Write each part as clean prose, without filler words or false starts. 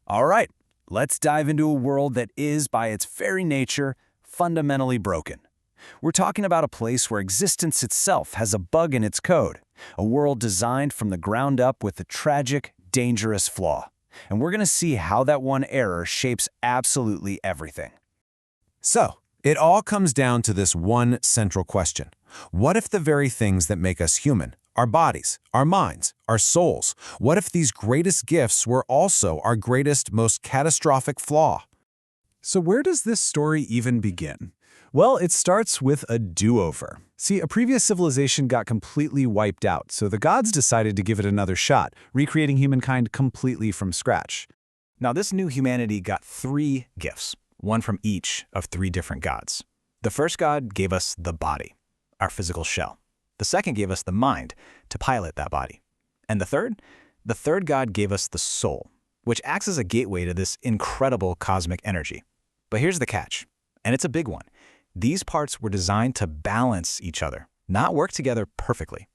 All right, let's dive into a world that is, by its very nature, fundamentally broken. We're talking about a place where existence itself has a bug in its code, a world designed from the ground up with a tragic, dangerous flaw. And we're going to see how that one error shapes absolutely everything. So, it all comes down to this one central question. What if the very things that make us human, our bodies, our minds, our souls, what if these greatest gifts were also our greatest, most catastrophic flaw? So where does this story even begin? Well, it starts with a do-over. See, a previous civilization got completely wiped out, so the gods decided to give it another shot, recreating humankind completely from scratch. Now, this new humanity got 3 gifts, one from each of 3 different gods. The first god gave us the body, our physical shell. The second gave us the mind to pilot that body. And the third god gave us the soul, which acts as a gateway to this incredible cosmic energy. But here's the catch, and it's a big one. These parts were designed to balance each other, not work together perfectly.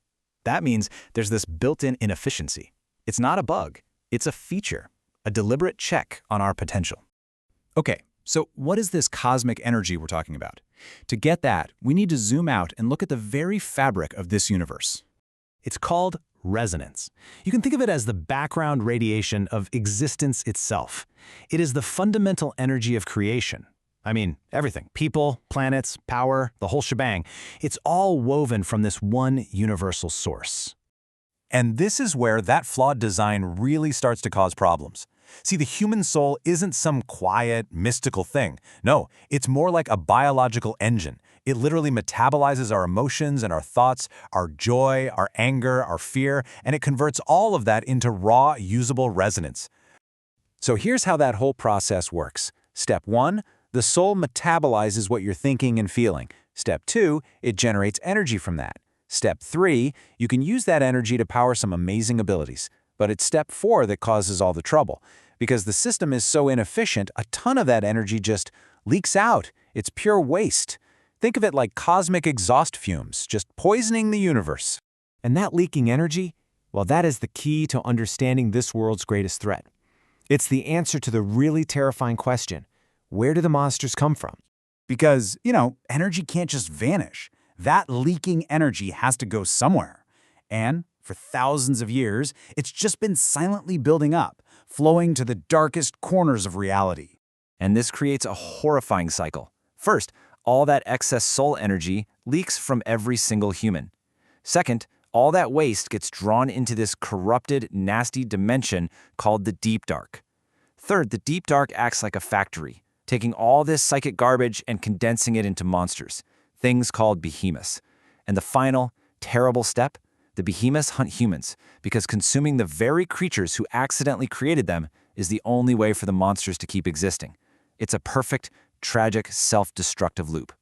That means there's this built-in inefficiency. It's not a bug, it's a feature, a deliberate check on our potential. Okay, so what is this cosmic energy we're talking about? To get that, we need to zoom out and look at the very fabric of this universe. It's called resonance. You can think of it as the background radiation of existence itself. It is the fundamental energy of creation. I mean, everything. People, planets, power, the whole shebang. It's all woven from this one universal source. And this is where that flawed design really starts to cause problems. See, the human soul isn't some quiet, mystical thing. No, it's more like a biological engine. It literally metabolizes our emotions and our thoughts, our joy, our anger, our fear, and it converts all of that into raw, usable resonance. So here's how that whole process works. Step 1, the soul metabolizes what you're thinking and feeling. Step 2, it generates energy from that. Step 3, you can use that energy to power some amazing abilities. But it's step 4 that causes all the trouble. Because the system is so inefficient, a ton of that energy just leaks out. It's pure waste. Think of it like cosmic exhaust fumes, just poisoning the universe. And that leaking energy, well, that is the key to understanding this world's greatest threat. It's the answer to the really terrifying question, where do the monsters come from? Because, energy can't just vanish. That leaking energy has to go somewhere. And for thousands of years, it's just been silently building up, flowing to the darkest corners of reality. And this creates a horrifying cycle. First, all that excess soul energy leaks from every single human. Second, all that waste gets drawn into this corrupted, nasty dimension called the deep dark. Third, the deep dark acts like a factory, taking all this psychic garbage and condensing it into monsters, things called behemoths. And the final, terrible step, the behemoths hunt humans, because consuming the very creatures who accidentally created them is the only way for the monsters to keep existing. It's a perfect, tragic, self-destructive loop.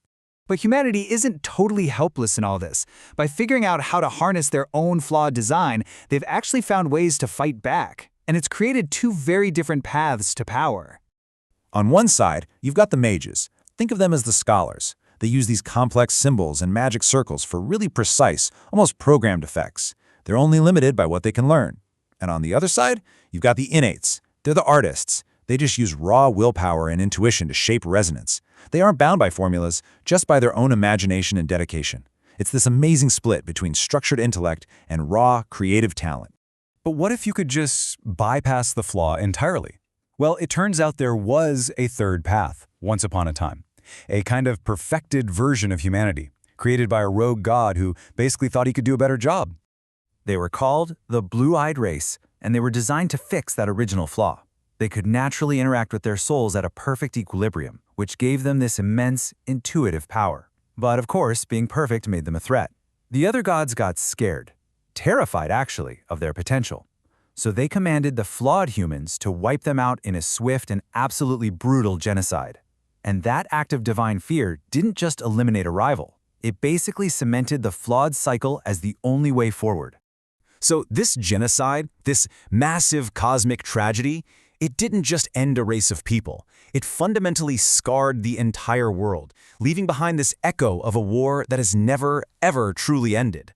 But humanity isn't totally helpless in all this. By figuring out how to harness their own flawed design, they've actually found ways to fight back. And it's created 2 very different paths to power. On one side, you've got the mages. Think of them as the scholars. They use these complex symbols and magic circles for really precise, almost programmed effects. They're only limited by what they can learn. And on the other side, you've got the innates. They're the artists. They just use raw willpower and intuition to shape resonance. They aren't bound by formulas, just by their own imagination and dedication. It's this amazing split between structured intellect and raw, creative talent. But what if you could just bypass the flaw entirely? Well, it turns out there was a third path, once upon a time. A kind of perfected version of humanity, created by a rogue god who basically thought he could do a better job. They were called the blue-eyed race, and they were designed to fix that original flaw. They could naturally interact with their souls at a perfect equilibrium, which gave them this immense, intuitive power. But of course, being perfect made them a threat. The other gods got scared, terrified actually, of their potential. So they commanded the flawed humans to wipe them out in a swift and absolutely brutal genocide. And that act of divine fear didn't just eliminate a rival. It basically cemented the flawed cycle as the only way forward. So this genocide, this massive cosmic tragedy, it didn't just end a race of people. It fundamentally scarred the entire world, leaving behind this echo of a war that has never, ever truly ended.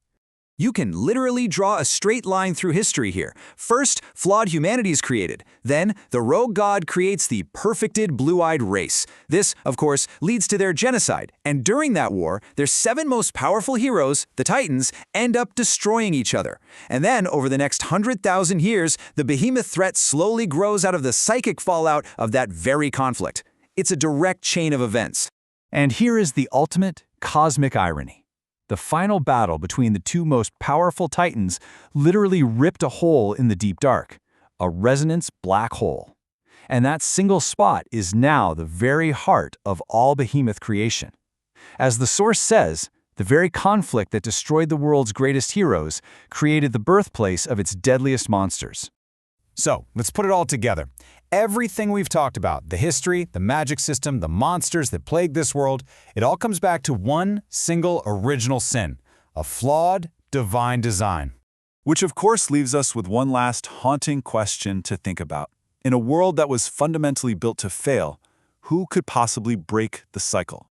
You can literally draw a straight line through history here. First, flawed humanity is created. Then, the rogue god creates the perfected blue-eyed race. This, of course, leads to their genocide. And during that war, their 7 most powerful heroes, the Titans, end up destroying each other. And then, over the next 100,000 years, the behemoth threat slowly grows out of the psychic fallout of that very conflict. It's a direct chain of events. And here is the ultimate cosmic irony. The final battle between the 2 most powerful titans literally ripped a hole in the deep dark, a resonance black hole. And that single spot is now the very heart of all behemoth creation. As the source says, the very conflict that destroyed the world's greatest heroes created the birthplace of its deadliest monsters. So, let's put it all together. Everything we've talked about, the history, the magic system, the monsters that plague this world, it all comes back to one single original sin, a flawed divine design. Which of course leaves us with one last haunting question to think about. In a world that was fundamentally built to fail, who could possibly break the cycle?